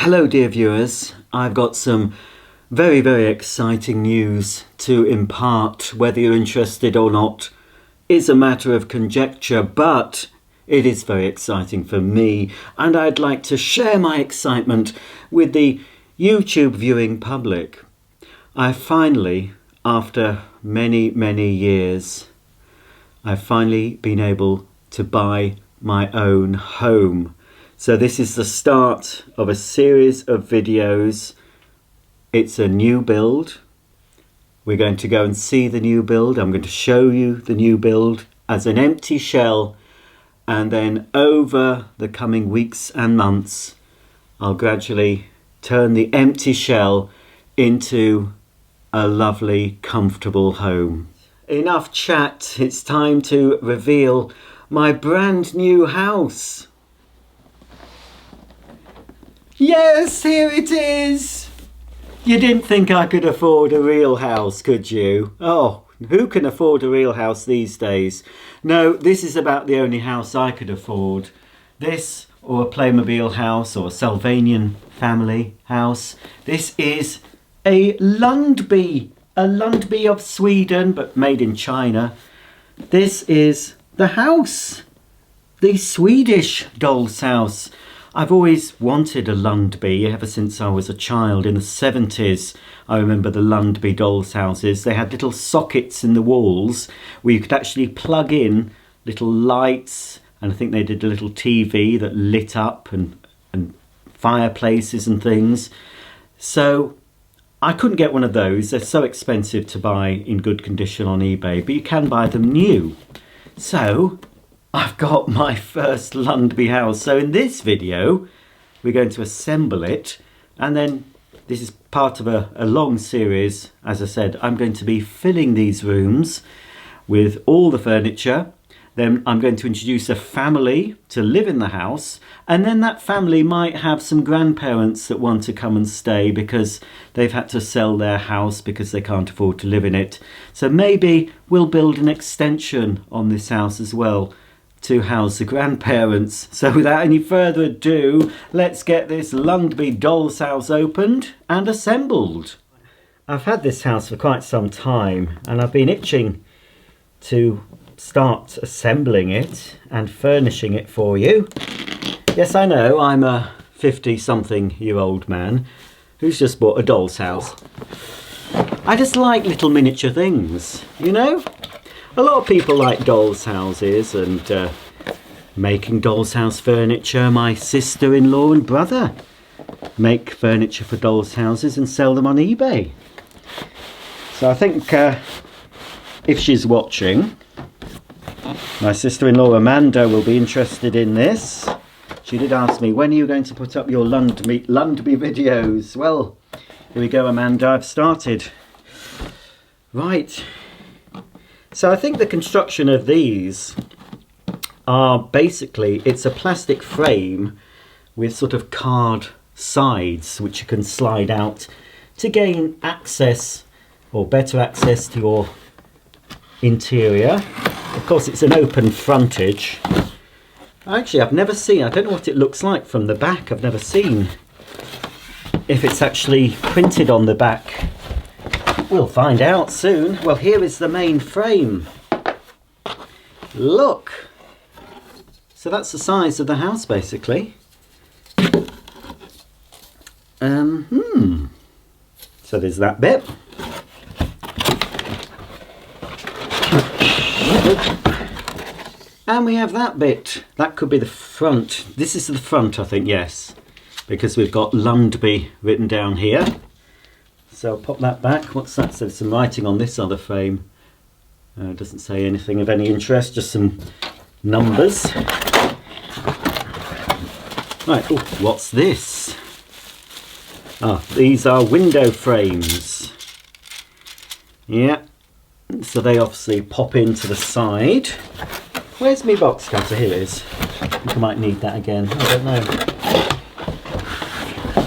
Hello dear viewers, I've got some very exciting news to impart. Whether you're interested or not is a matter of conjecture, but it is very exciting for me and I'd like to share my excitement with the YouTube viewing public. I finally, after many years, I've finally been able to buy my own home. So this is the start of a series of videos. It's a new build. We're going to go and see the new build. I'm going to show you the new build as an empty shell, and then over the coming weeks and months I'll gradually turn the empty shell into a lovely, comfortable home. Enough chat, it's time to reveal my brand new house. Yes, here it is! You didn't think I could afford a real house, could you? Oh, who can afford a real house these days? No, this is about the only house I could afford. This, or a Playmobil house, or a Sylvanian family house. This is a Lundby of Sweden, but made in China. This is the house, the Swedish doll's house. I've always wanted a Lundby ever since I was a child. In the 70s, I remember the Lundby dolls houses. They had little sockets in the walls where you could actually plug in little lights, and I think they did a little TV that lit up, and fireplaces and things. So I couldn't get one of those. They're so expensive to buy in good condition on eBay, but you can buy them new. So I've got my first Lundby house. So in this video we're going to assemble it, and then this is part of a long series. As I said, I'm going to be filling these rooms with all the furniture. Then I'm going to introduce a family to live in the house, and then that family might have some grandparents that want to come and stay because they've had to sell their house because they can't afford to live in it. So maybe we'll build an extension on this house as well to house the grandparents. So without any further ado, let's get this Lundby doll's house opened and assembled. I've had this house for quite some time and I've been itching to start assembling it and furnishing it for you. Yes, I know, I'm a 50-something-year-old man who's just bought a doll's house. I just like little miniature things, you know? A lot of people like doll's houses and making doll's house furniture. My sister-in-law and brother make furniture for doll's houses and sell them on eBay. So I think if she's watching, my sister-in-law Amanda will be interested in this. She did ask me, when are you going to put up your Lundby videos? Well, here we go, Amanda, I've started. Right. So I think the construction of these are basically, it's a plastic frame with sort of card sides which you can slide out to gain access, or better access, to your interior. Of course it's an open frontage. Actually I've never seen, I don't know what it looks like from the back. I've never seen if it's actually printed on the back. We'll find out soon. Well, here is the main frame. Look! So that's the size of the house, basically. So there's that bit. And we have that bit. That could be the front. This is the front, I think, yes. Because we've got Lundby written down here. So I'll pop that back. What's that? So there's some writing on this other frame. Doesn't say anything of any interest, just some numbers. Right, ooh, what's this? Ah, these are window frames. Yeah, so they obviously pop into the side. Where's my box cutter? Here it is. I think I might need that again. I don't know.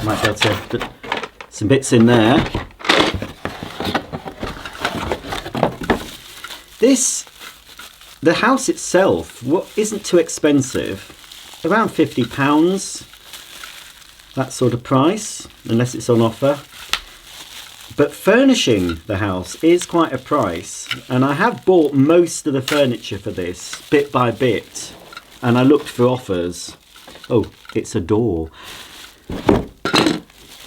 Might be able to put some bits in there. The house itself isn't too expensive, around £50. that sort of price, unless it's on offer. But furnishing the house is quite a price, and I have bought most of the furniture for this, bit by bit, and I looked for offers. Oh, it's a door.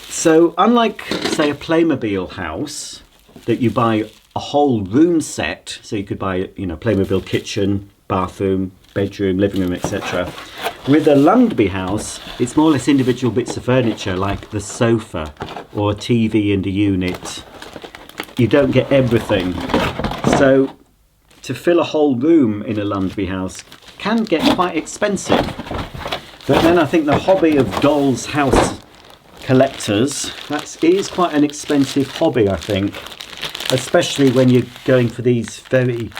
So unlike, say, a Playmobil house, that you buy a whole room set, so you could buy, you know, Playmobil kitchen, bathroom, bedroom, living room, etc. With a Lundby house, it's more or less individual bits of furniture, like the sofa or a TV and a unit. You don't get everything. So to fill a whole room in a Lundby house can get quite expensive. But then I think the hobby of dolls house collectors, that is quite an expensive hobby, I think. Especially when you're going for these very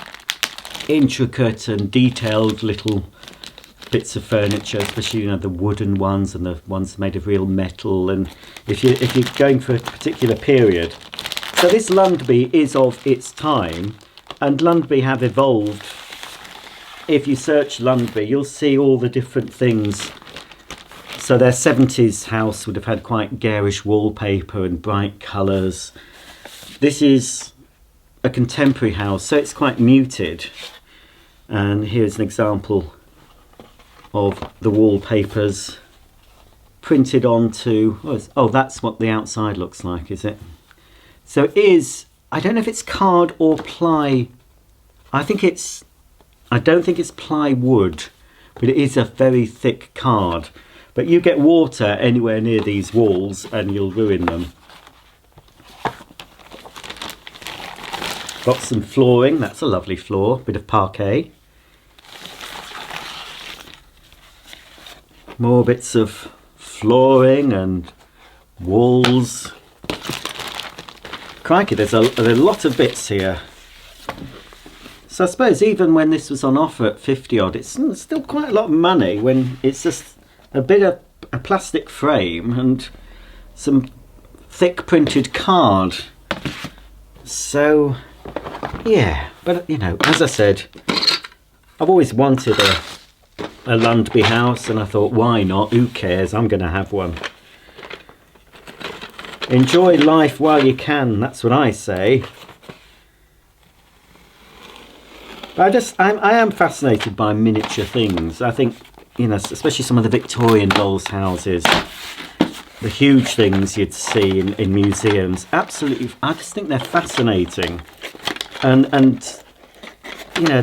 intricate and detailed little bits of furniture, especially, you know, the wooden ones and the ones made of real metal, and if you're going for a particular period. So this Lundby is of its time, and Lundby have evolved. If you search Lundby, you'll see all the different things. So their 70s house would have had quite garish wallpaper and bright colours. This is a contemporary house, so it's quite muted. And here's an example of the wallpapers printed onto, oh, that's what the outside looks like, is it? So it is, I don't know if it's card or ply. I don't think it's plywood, but it is a very thick card. But you get water anywhere near these walls and you'll ruin them. Got some flooring, that's a lovely floor, bit of parquet. More bits of flooring and walls. Crikey, there's a lot of bits here. So I suppose even when this was on offer at 50 odd, it's still quite a lot of money when it's just a bit of a plastic frame and some thick printed card. So yeah, but you know, as I said, I've always wanted a Lundby house, and I thought, why not? Who cares? I'm going to have one. Enjoy life while you can, that's what I say. But I am fascinated by miniature things. I think, you know, especially some of the Victorian dolls' houses, the huge things you'd see in museums. Absolutely, I just think they're fascinating. And you know,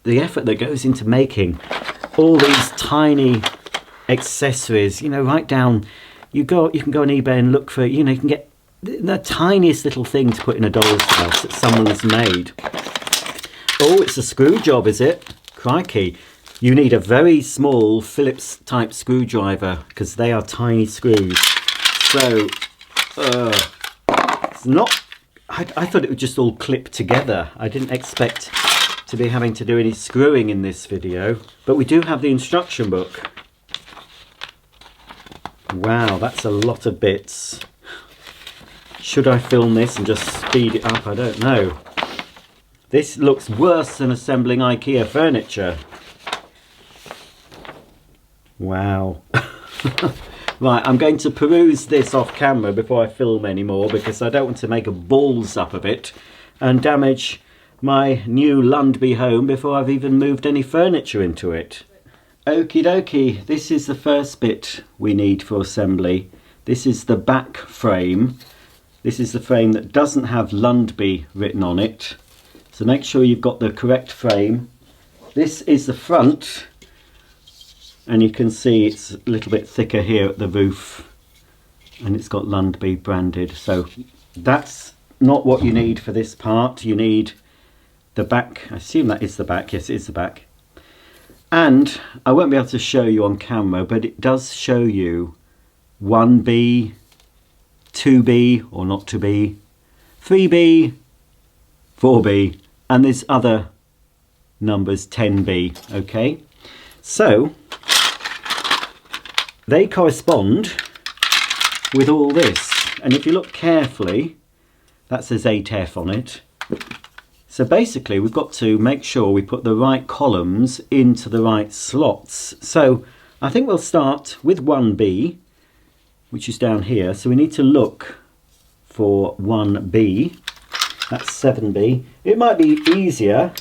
the effort that goes into making all these tiny accessories, you know, right down, you can go on eBay and look for, you know, you can get the tiniest little thing to put in a doll's house that someone's made. Oh, it's a screw job, is it? Crikey. You need a very small Phillips type screwdriver because they are tiny screws. So, it's not, I thought it would just all clip together. I didn't expect to be having to do any screwing in this video, but we do have the instruction book. Wow, that's a lot of bits. Should I film this and just speed it up? I don't know. This looks worse than assembling IKEA furniture. Wow. Right, I'm going to peruse this off camera before I film anymore, because I don't want to make a balls up of it and damage my new Lundby home before I've even moved any furniture into it. Okie dokie, this is the first bit we need for assembly. This is the back frame. This is the frame that doesn't have Lundby written on it. So make sure you've got the correct frame. This is the front, and you can see it's a little bit thicker here at the roof, and it's got Lundby branded. So that's not what you need for this part. You need the back. I assume that is the back. Yes, it is the back. And I won't be able to show you on camera, but it does show you 1B, 2B or not to be, 3B, 4B, and there's other numbers, 10B, okay? So they correspond with all this, and if you look carefully, that says 8F on it. So basically we've got to make sure we put the right columns into the right slots. So I think we'll start with 1B, which is down here. So we need to look for 1B. That's 7B. It might be easier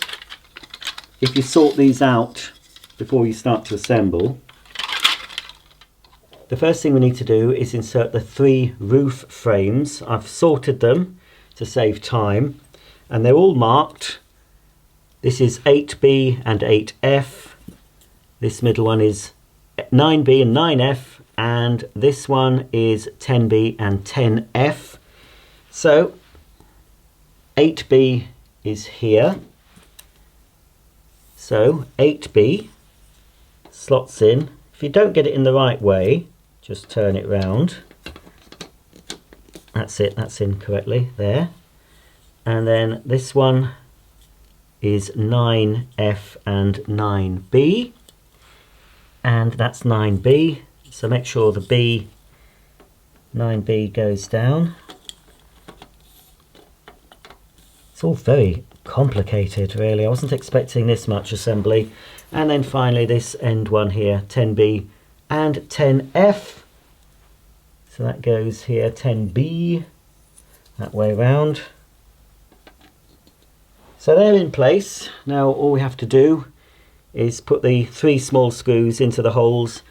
if you sort these out before you start to assemble. The first thing we need to do is insert the 3 roof frames. I've sorted them to save time, and they're all marked. This is 8B and 8F. This middle one is 9B and 9F, and this one is 10B and 10F. So 8B is here. So 8B slots in. If you don't get it in the right way, just turn it round. That's it, that's in correctly there. And then this one is 9F and 9B. And that's 9B. So make sure the B, 9B goes down. It's all very complicated really. I wasn't expecting this much assembly. And then finally this end one here, 10B and 10F. So that goes here, 10B, that way round. So they're in place. Now all we have to do is put the 3 small screws into the holes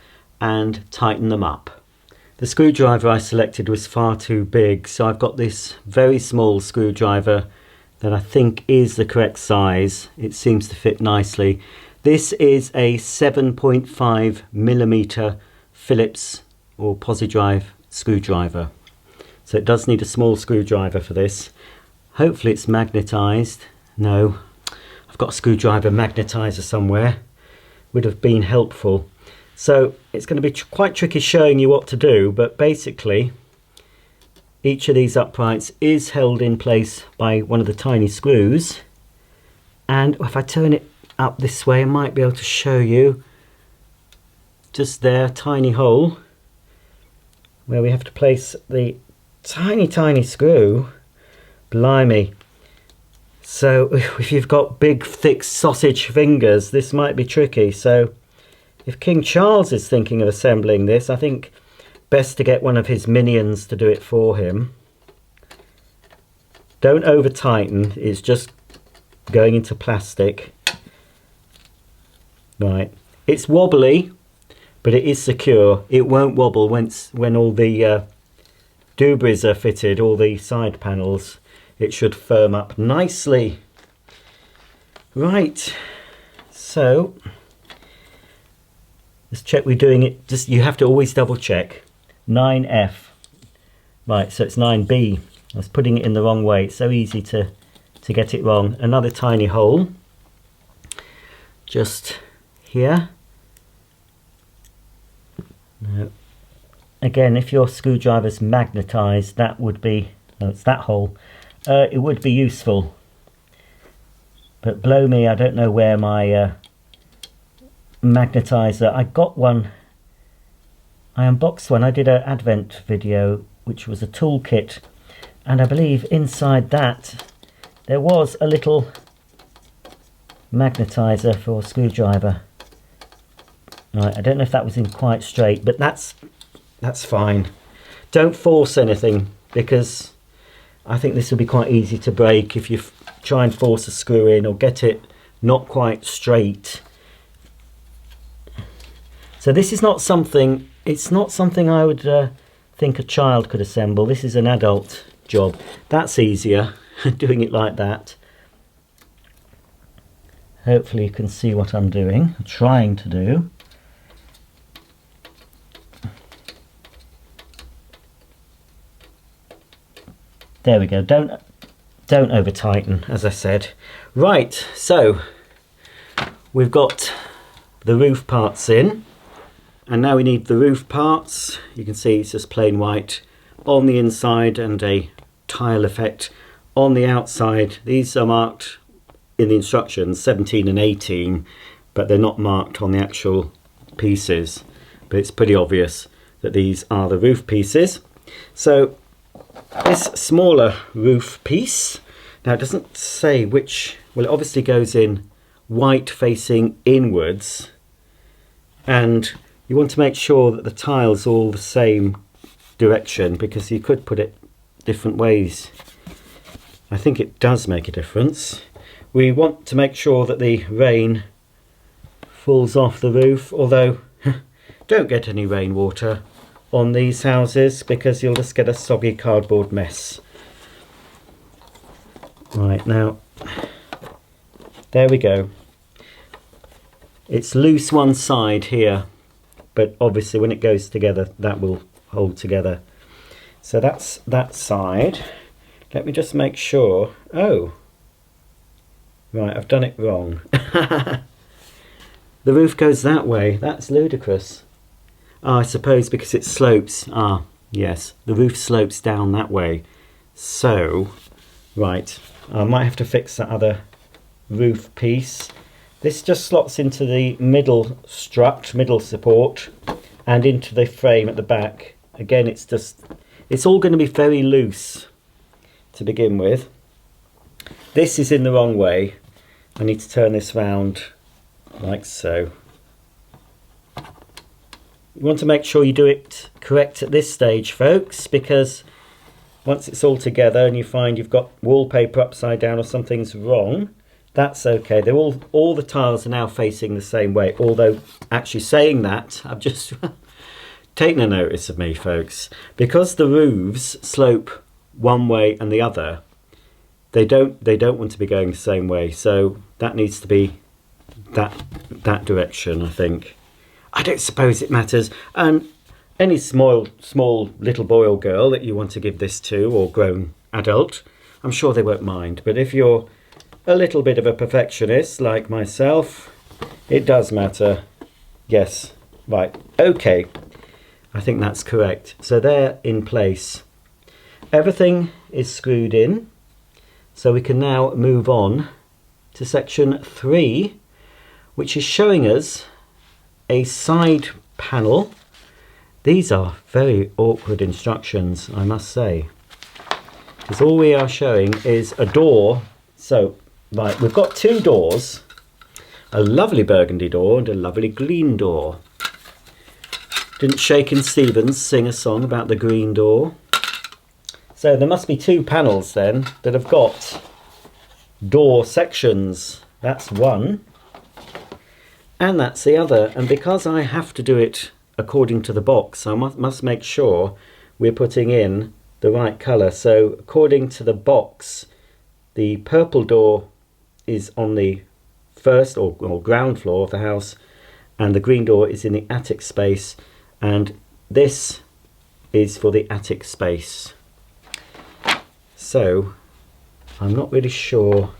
and tighten them up. The screwdriver I selected was far too big, so I've got this very small screwdriver that I think is the correct size. It seems to fit nicely. This is a 7.5mm Phillips or Posi-drive screwdriver. So it does need a small screwdriver for this. Hopefully it's magnetized. No, I've got a screwdriver magnetizer somewhere. Would have been helpful. So it's going to be quite tricky showing you what to do, but basically each of these uprights is held in place by one of the tiny screws. And if I turn it up this way, I might be able to show you just tiny hole where we have to place the tiny screw. Blimey. So if you've got big thick sausage fingers, this might be tricky. So if King Charles is thinking of assembling this, I think best to get one of his minions to do it for him. Don't over tighten, it's just going into plastic. Right, it's wobbly, but it is secure. It won't wobble when all the doobries are fitted, all the side panels. It should firm up nicely. Right, so let's check we're doing it. Just you have to always double check. 9F. Right, so it's 9B. I was putting it in the wrong way. It's so easy to get it wrong. Another tiny hole. Just here. No. Again, if your screwdriver's magnetized, that would be, no, it's that hole. It would be useful. But blow me, I don't know where my magnetizer. I got one. I unboxed one. I did an advent video which was a toolkit, and I believe inside that there was a little magnetizer for a screwdriver. Right, I don't know if that was in quite straight, but that's fine. Don't force anything, because I think this will be quite easy to break if you try and force a screw in or get it not quite straight. So this is not something, it's not something I would think a child could assemble. This is an adult job. That's easier, doing it like that. Hopefully you can see what I'm doing, trying to do. There we go. Don't over tighten, as I said. Right, so we've got the roof parts in, and now we need the roof parts. You can see it's just plain white on the inside and a tile effect on the outside. These are marked in the instructions 17 and 18, but they're not marked on the actual pieces, but it's pretty obvious that these are the roof pieces. So this smaller roof piece, now it doesn't say which, well it obviously goes in white facing inwards, and You want to make sure that the tile's all the same direction, because you could put it different ways. I think it does make a difference. We want to make sure that the rain falls off the roof, although don't get any rainwater on these houses because you'll just get a soggy cardboard mess. Right, now there we go. It's loose one side here, but obviously when it goes together that will hold together. So that's that side. Let me just make sure. Oh, right, I've done it wrong. The roof goes that way. That's ludicrous. I suppose because it slopes. Ah, yes, the roof slopes down that way. So, right, I might have to fix that other roof piece. This just slots into the middle strut, middle support, and into the frame at the back. Again, it's all going to be very loose to begin with. This is in the wrong way. I need to turn this round like so. You want to make sure you do it correct at this stage, folks, because once it's all together and you find you've got wallpaper upside down or something's wrong, that's okay. They're all the tiles are now facing the same way. Although actually saying that, I've just taken a notice of me, folks, because the roofs slope one way and the other. They don't want to be going the same way, so that needs to be that direction, I think. I don't suppose it matters. And any small little boy or girl that you want to give this to, or grown adult, I'm sure they won't mind. But if you're a little bit of a perfectionist like myself, it does matter. Yes, right, okay. I think that's correct. So they're in place. Everything is screwed in. So we can now move on to section 3, which is showing us a side panel. These are very awkward instructions, I must say, because all we are showing is a door. So, right, we've got two doors, a lovely burgundy door and a lovely green door. Didn't Shakin' Stevens sing a song about the green door? So there must be two panels then that have got door sections. That's one. And that's the other. And because I have to do it according to the box, I must make sure we're putting in the right colour. So according to the box, the purple door is on the first or ground floor of the house, and the green door is in the attic space, and this is for the attic space. So I'm not really sure.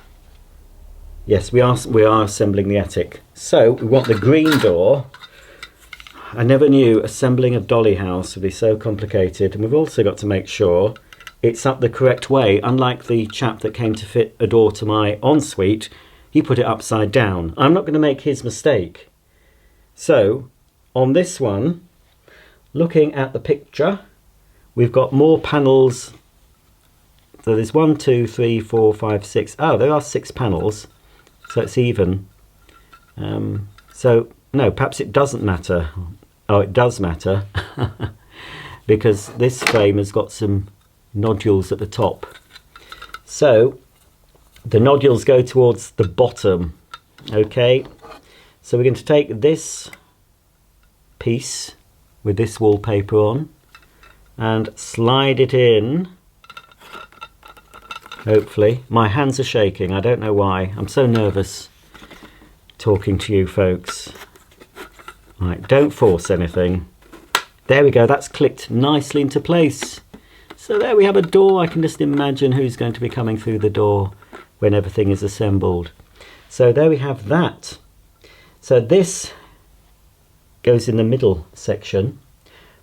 Yes, we are assembling the attic. So we want the green door. I never knew assembling a dolly house would be so complicated, and we've also got to make sure it's up the correct way. Unlike the chap that came to fit a door to my ensuite, he put it upside down. I'm not going to make his mistake. So on this one, looking at the picture, we've got more panels. So there's 1, 2, 3, 4, 5, 6. Oh, there are 6 panels, so it's even. So no, perhaps it doesn't matter. Oh, it does matter because this frame has got some nodules at the top. So the nodules go towards the bottom. Okay, so we're going to take this piece with this wallpaper on and slide it in. Hopefully. My hands are shaking, I don't know why. I'm so nervous talking to you folks. Right, don't force anything. There we go, that's clicked nicely into place. So there we have a door. I can just imagine who's going to be coming through the door when everything is assembled. So there we have that. So this goes in the middle section.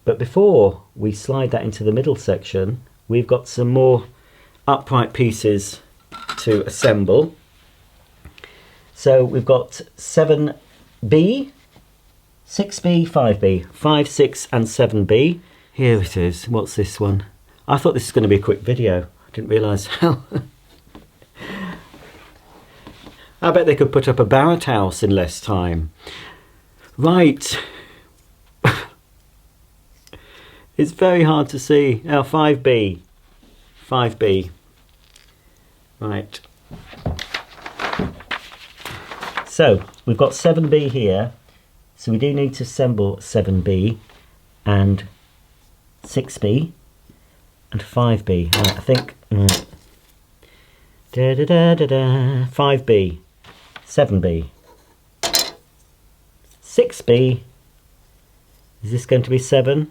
But before we slide that into the middle section, we've got some more upright pieces to assemble. So we've got 7B, 6B, 5B, 5, 6 and 7B. Here it is. What's this one? I thought this was going to be a quick video. I didn't realise how. I bet they could put up a Barrett house in less time. Right. It's very hard to see. Now 5B. 5B. Right. So we've got 7B here. So we do need to assemble 7B and 6B and 5B. Right, I think 5B, 7B, 6B. Is this going to be 7?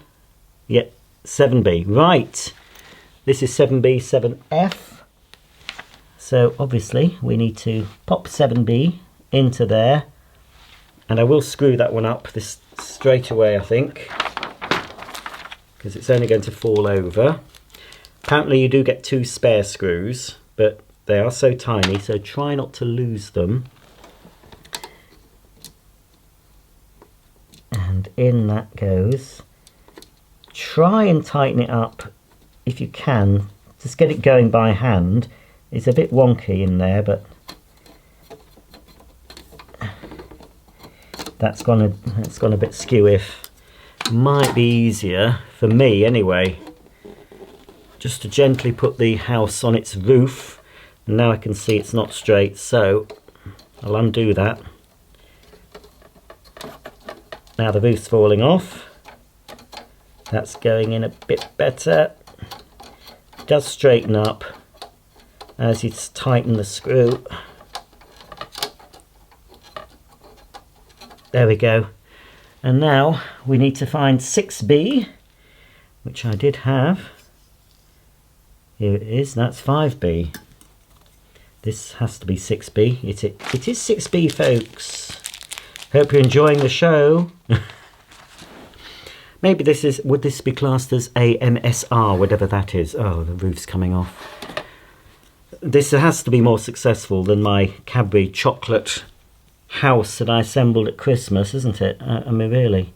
Yep, 7B. Right. This is 7B, 7F. So obviously we need to pop 7B into there. And I will screw that one up this straight away, I think, because it's only going to fall over. Apparently you do get 2 spare screws, but they are so tiny, so try not to lose them. And in that goes. Try and tighten it up if you can. Just get it going by hand. It's a bit wonky in there, but that's gone a bit skew-if. Might be easier for me anyway, just to gently put the house on its roof. And now I can see it's not straight, so I'll undo that. Now the roof's falling off. That's going in a bit better. It does straighten up as you tighten the screw. There we go. And now we need to find 6B, which I did have. Here it is, that's 5B. This has to be 6B. It is 6B, folks. Hope you're enjoying the show. Maybe would this be classed as AMSR, whatever that is? Oh, the roof's coming off. This has to be more successful than my Cadbury chocolate house that I assembled at Christmas, isn't it? I mean, really.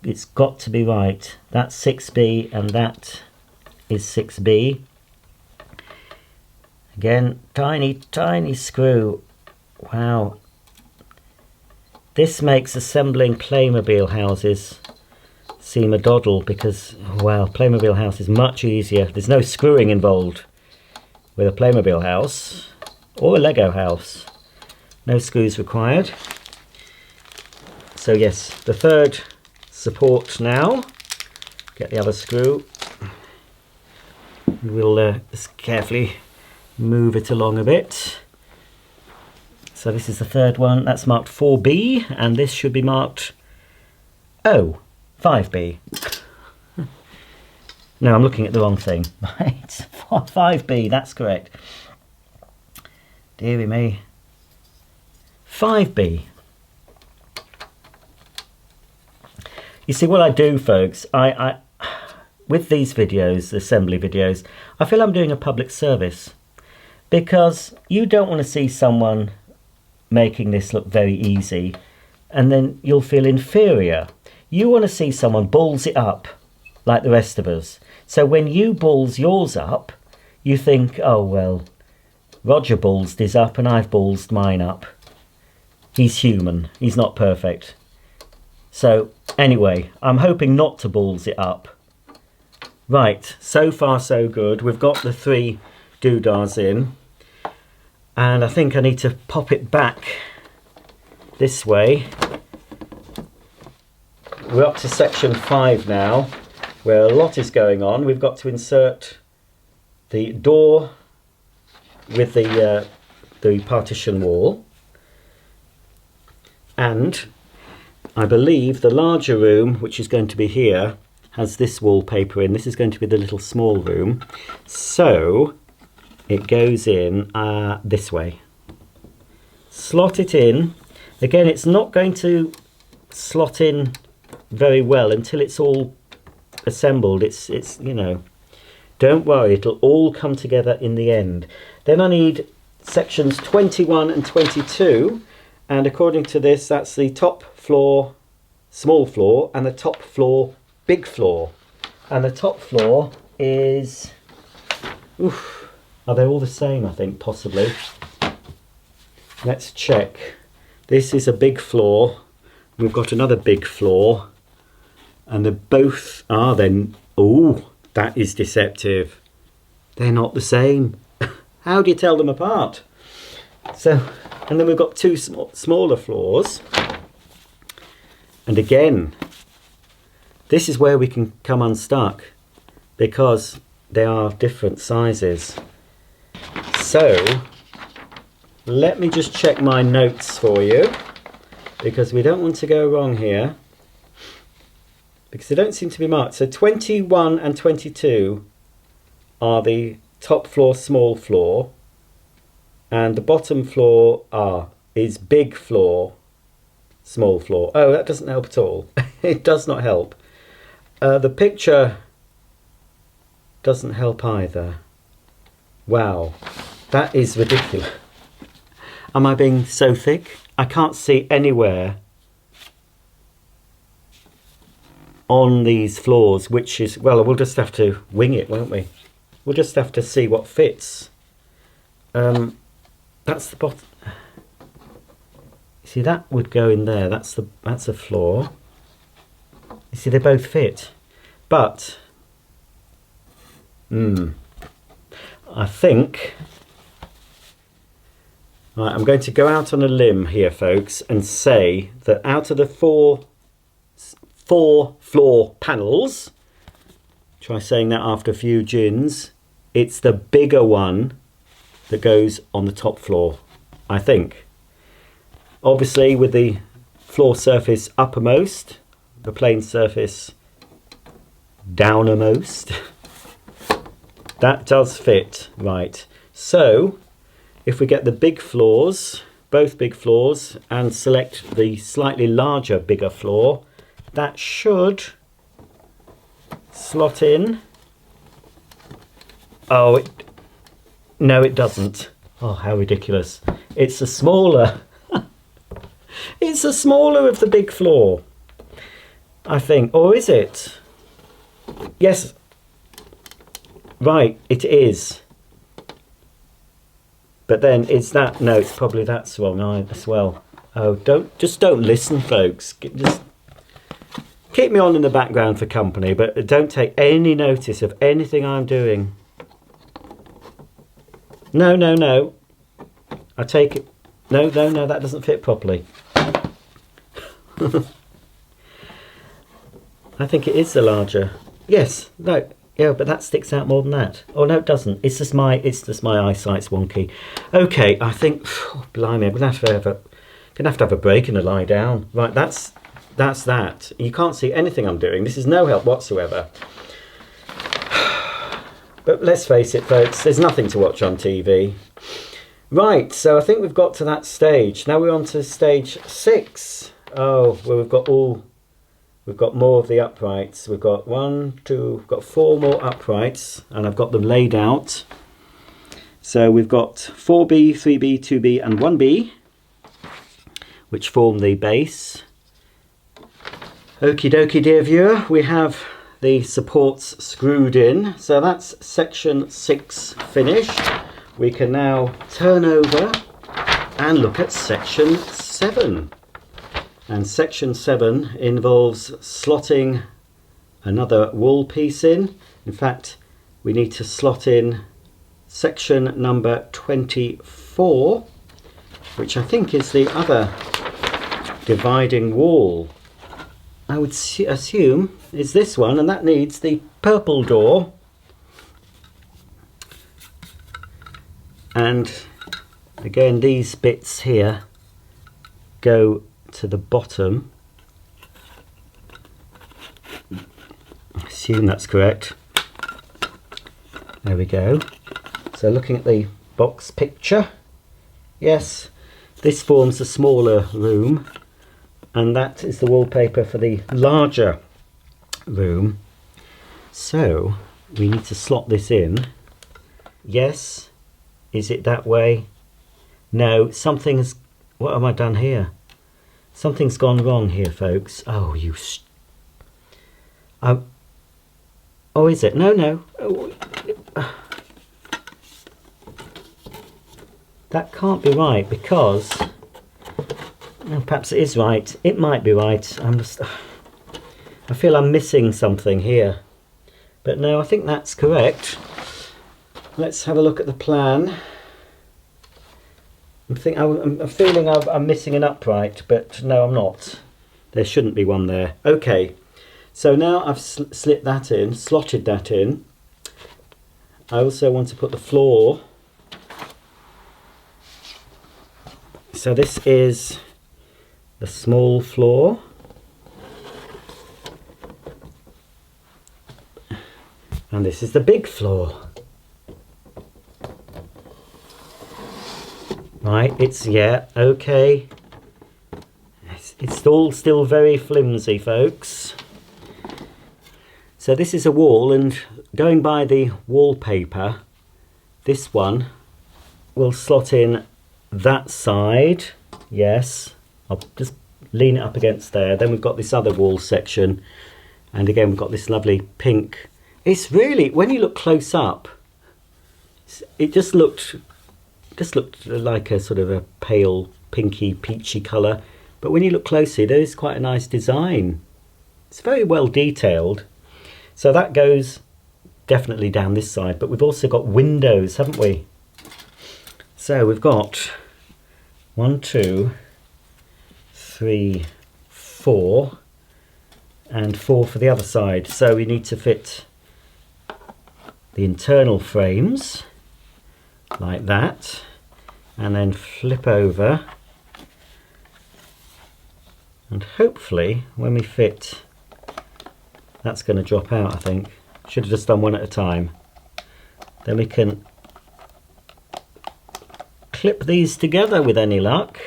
It's got to be right. That's 6B and that is 6B. Again, tiny screw. Wow. This makes assembling Playmobil houses seem a doddle because, well, Playmobil house is much easier. There's no screwing involved with a Playmobil house or a Lego house. No screws required. So yes, the third support now. Get the other screw. We'll just carefully move it along a bit. So this is the third one. That's marked 4B, and this should be marked 5B. No, I'm looking at the wrong thing. Right, 5B, that's correct. Deary me. 5B. You see, what I do, folks, I with these videos, assembly videos, I feel I'm doing a public service, because you don't want to see someone making this look very easy and then you'll feel inferior. You want to see someone balls it up like the rest of us. So when you balls yours up, you think, oh well, Roger ballsed his up and I've ballsed mine up. He's human, he's not perfect. So anyway, I'm hoping not to balls it up. Right, so far so good. We've got the 3 doodahs in. And I think I need to pop it back this way. We're up to section 5 now, where a lot is going on. We've got to insert the door with the partition wall. And I believe the larger room, which is going to be here, has this wallpaper in. This is going to be the little small room. So it goes in this way. Slot it in. Again, it's not going to slot in very well until it's all assembled. It's you know, don't worry, it'll all come together in the end. Then I need sections 21 and 22, and according to this, that's the top floor, small floor, and the top floor, big floor. And the top floor is, are they all the same? I think possibly. Let's check. This is a big floor. We've got another big floor. And they both are then... Oh, that is deceptive. They're not the same. How do you tell them apart? So, and then we've got two smaller floors. And again, this is where we can come unstuck because they are different sizes. So, let me just check my notes for you because we don't want to go wrong here because they don't seem to be marked. So 21 and 22 are the top floor, small floor, and the bottom floor is big floor, small floor. Oh, that doesn't help at all. It does not help. The picture doesn't help either. Wow, that is ridiculous. Am I being so thick? I can't see anywhere on these floors which is... Well, we'll just have to wing it, won't we? We'll just have to see what fits. That's the bottom. See, that would go in there. That's a floor. You see, they both fit. But I think... Right, I'm going to go out on a limb here, folks, and say that out of the four floor panels, try saying that after a few gins, it's the bigger one that goes on the top floor, I think. Obviously, with the floor surface uppermost, the plane surface downermost, that does fit, right. So, if we get the big floors, both big floors, and select the slightly larger, bigger floor, that should slot in. Oh, no, it doesn't. Oh, how ridiculous. It's a smaller, it's a smaller of the big floor, I think. Or is it? Yes. Right, it is. But then it's that, no, it's probably that's wrong as well. Oh, don't listen, folks. Just keep me on in the background for company, but don't take any notice of anything I'm doing. No, no, no. I take it. No, no, no, that doesn't fit properly. I think it is the larger. Yes, no. Yeah, but that sticks out more than that. Oh no, it doesn't. It's just my eyesight's wonky. Okay, I think. Oh, blimey, I'm gonna have to have a break and a lie down. Right, that's that. You can't see anything I'm doing. This is no help whatsoever. But let's face it, folks. There's nothing to watch on TV. Right, so I think we've got to that stage. Now we're on to stage 6. Oh, well, we've got more of the uprights. We've got 4 more uprights, and I've got them laid out. So we've got 4B, 3B, 2B and 1B, which form the base. Okie dokie, dear viewer, we have the supports screwed in. So that's section 6 finished. We can now turn over and look at section 7. And section 7 involves slotting another wall piece in. In fact, we need to slot in section number 24, which I think is the other dividing wall. I would assume is this one, and that needs the purple door. And again, these bits here go to the bottom. I assume that's correct. There we go. So looking at the box picture, yes, this forms a smaller room, and that is the wallpaper for the larger room. So we need to slot this in. Yes, is it that way? No, something's... What have I done here? Something's gone wrong here, folks. Oh, you... Oh, is it? No, no. Oh, that can't be right, because... Well, perhaps it is right. It might be right. I'm just... I feel I'm missing something here. But no, I think that's correct. Let's have a look at the plan. I'm feeling I'm missing an upright, but no, I'm not. There shouldn't be one there. Okay, so now I've slotted that in. I also want to put the floor. So this is the small floor. And this is the big floor. Right, okay. It's all still very flimsy, folks. So this is a wall, and going by the wallpaper, this one will slot in that side. Yes, I'll just lean it up against there. Then we've got this other wall section, and again we've got this lovely pink. It's really, when you look close up, it just looked like a sort of a pale pinky peachy colour, but when you look closely there is quite a nice design. It's very well detailed. So that goes definitely down this side, but we've also got windows, haven't we? So we've got 1, 2, 3, 4 and 4 for the other side. So we need to fit the internal frames like that, and then flip over, and hopefully when we fit, that's going to drop out. I think should have just done one at a time. Then we can clip these together with any luck,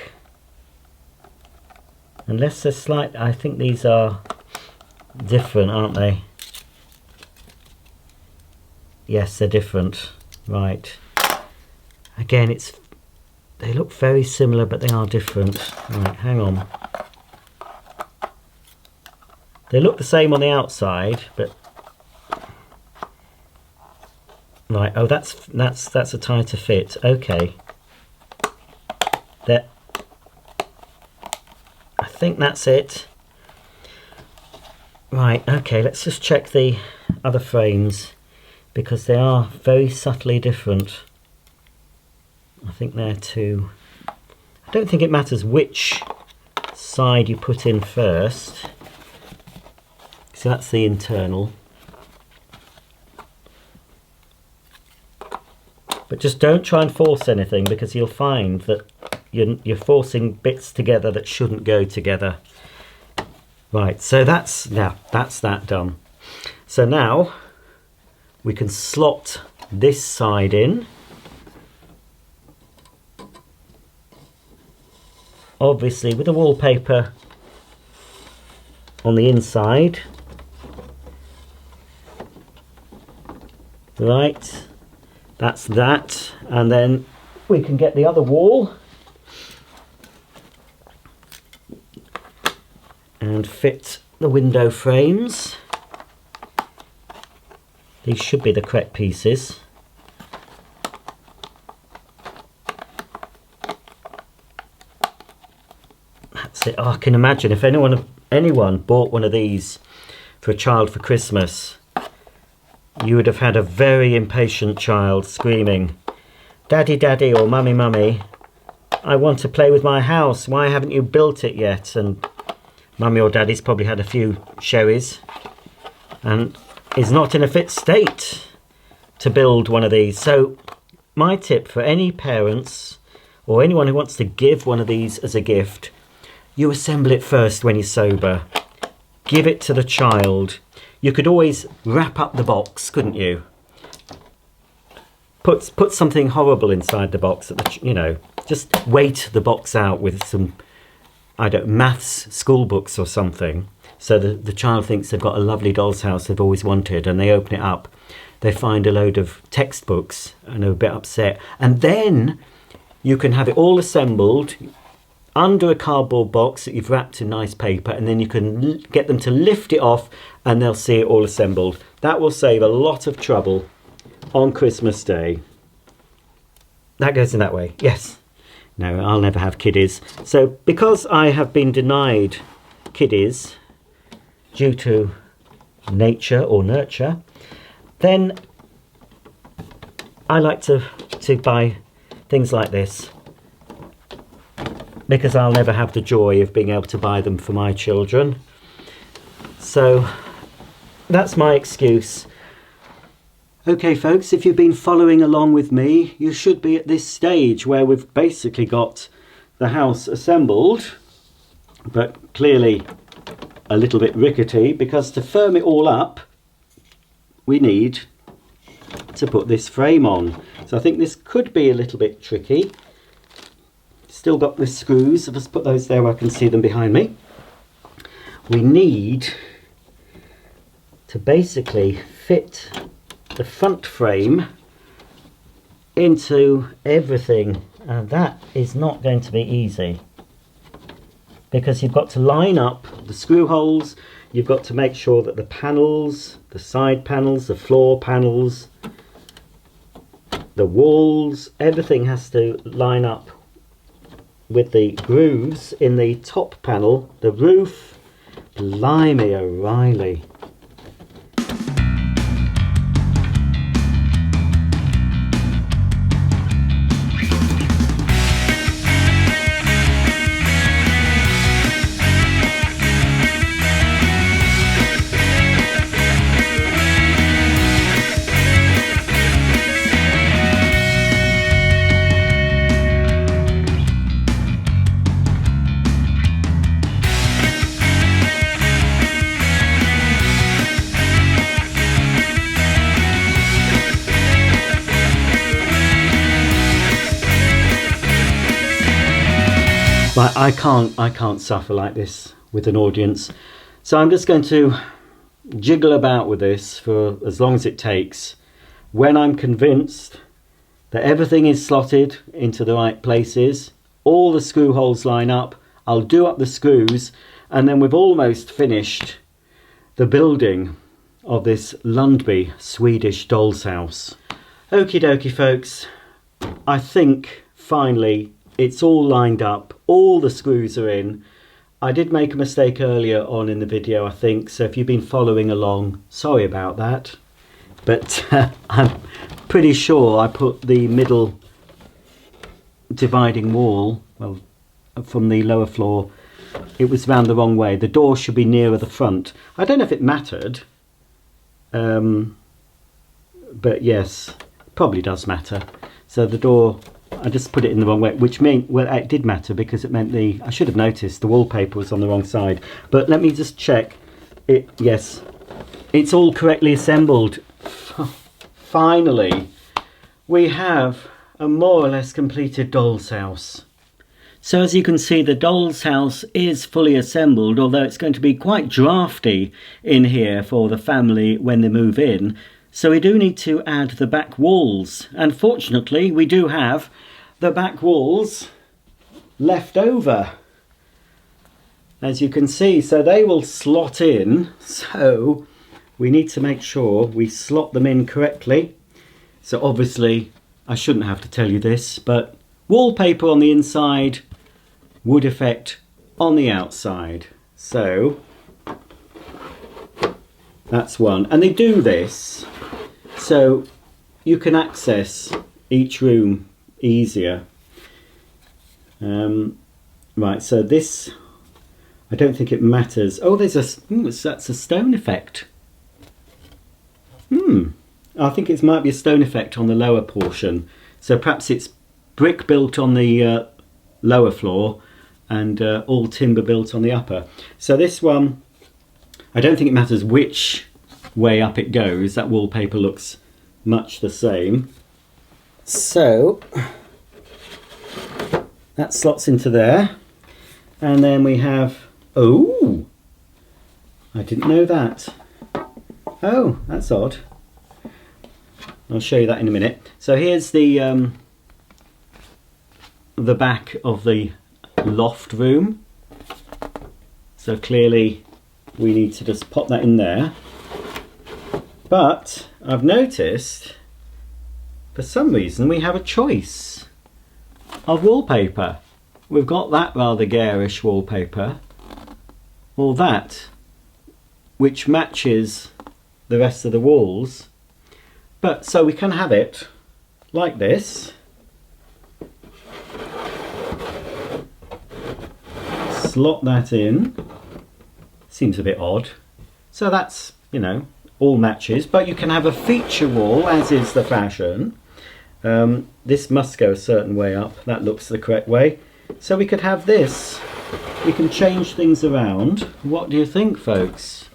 unless they're slight. I think these are different, aren't they? Yes, they're different. Right. Again, they look very similar, but they are different. Right, hang on. They look the same on the outside, but right. Oh, that's a tighter fit. Okay. There. I think that's it. Right. Okay. Let's just check the other frames, because they are very subtly different. I think they're two. I don't think it matters which side you put in first. So that's the internal. But just don't try and force anything, because you'll find that you're forcing bits together that shouldn't go together. Right, so that's that done. So now we can slot this side in. Obviously with the wallpaper on the inside. Right, that's that, and then we can get the other wall and fit the window frames. These should be the correct pieces. That's it. Oh, I can imagine if anyone bought one of these for a child for Christmas, you would have had a very impatient child screaming, "Daddy, Daddy," or "Mummy, Mummy, I want to play with my house. Why haven't you built it yet?" And Mummy or Daddy's probably had a few sherries and is not in a fit state to build one of these. So my tip for any parents or anyone who wants to give one of these as a gift, you assemble it first when you're sober. Give it to the child. You could always wrap up the box, couldn't you? Put something horrible inside the box, just weight the box out with some, maths school books or something, so the child thinks they've got a lovely doll's house they've always wanted, and they open it up, they find a load of textbooks and are a bit upset, and then you can have it all assembled under a cardboard box that you've wrapped in nice paper, and then you can get them to lift it off and they'll see it all assembled. That will save a lot of trouble on Christmas Day. That goes in that way. Yes. No, I'll never have kiddies. So because I have been denied kiddies, due to nature or nurture, then I like to buy things like this, because I'll never have the joy of being able to buy them for my children. So that's my excuse. Okay folks, if you've been following along with me, you should be at this stage where we've basically got the house assembled, but clearly a little bit rickety, because to firm it all up we need to put this frame on. So I think this could be a little bit tricky. Still got the screws, I'll just put those there where I can see them behind me. We need to basically fit the front frame into everything, and that is not going to be easy, because you've got to line up the screw holes, you've got to make sure that the panels, the side panels, the floor panels, the walls, everything has to line up with the grooves in the top panel, the roof. Blimey O'Reilly. But I can't suffer like this with an audience. So I'm just going to jiggle about with this for as long as it takes. When I'm convinced that everything is slotted into the right places, all the screw holes line up, I'll do up the screws, and then we've almost finished the building of this Lundby Swedish doll's house. Okie dokie folks, I think finally it's all lined up, all the screws are in. I did make a mistake earlier on in the video, I think, so if you've been following along, sorry about that. But I'm pretty sure I put the middle dividing wall, well, from the lower floor, it was round the wrong way. The door should be nearer the front. I don't know if it mattered, but yes, probably does matter. So the door, I just put it in the wrong way, which meant, well, it did matter because it meant I should have noticed the wallpaper was on the wrong side. But let me just check it. Yes, it's all correctly assembled. Finally, we have a more or less completed doll's house. So as you can see, the doll's house is fully assembled, although it's going to be quite drafty in here for the family when they move in. So we do need to add the back walls, and fortunately we do have the back walls left over, as you can see, so they will slot in. So we need to make sure we slot them in correctly. So obviously I shouldn't have to tell you this, but wallpaper on the inside, wood effect on the outside. So that's one, and they do this so you can access each room easier. Right, so this, I don't think it matters. Oh, there's that's a stone effect. I think it might be a stone effect on the lower portion. So perhaps it's brick built on the lower floor and all timber built on the upper. So this one, I don't think it matters which way up it goes. That wallpaper looks much the same. So that slots into there, and then we have, oh, I didn't know that. Oh, that's odd. I'll show you that in a minute. So here's the back of the loft room. So clearly we need to just pop that in there. But I've noticed for some reason we have a choice of wallpaper. We've got that rather garish wallpaper, or that which matches the rest of the walls. But so we can have it like this. Slot that in. Seems a bit odd. So that's, you know, all matches, but you can have a feature wall, as is the fashion. This must go a certain way up. That looks the correct way. So we could have this. We can change things around. What do you think, folks?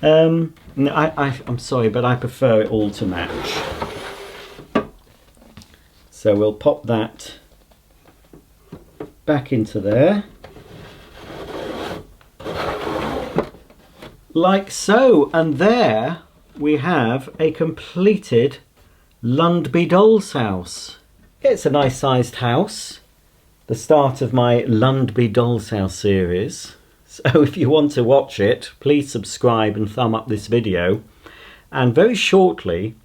No, I'm sorry, but I prefer it all to match. So we'll pop that back into there. Like so, and there we have a completed Lundby doll's house. It's a nice sized house, the start of my Lundby doll's house series. So if you want to watch it, please subscribe and thumb up this video. And very shortly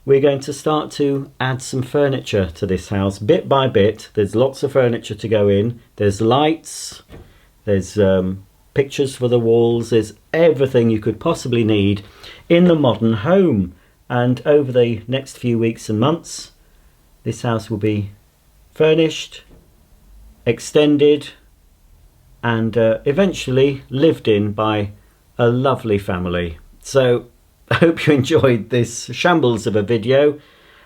we're going to start to add some furniture to this house bit by bit. There's lots of furniture to go in. There's lights, there's pictures for the walls, there's everything you could possibly need in the modern home. And over the next few weeks and months, this house will be furnished, extended, and eventually lived in by a lovely family. So I hope you enjoyed this shambles of a video,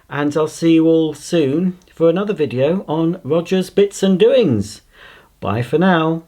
and I'll see you all soon for another video on Roger's Bits and Doings. Bye for now.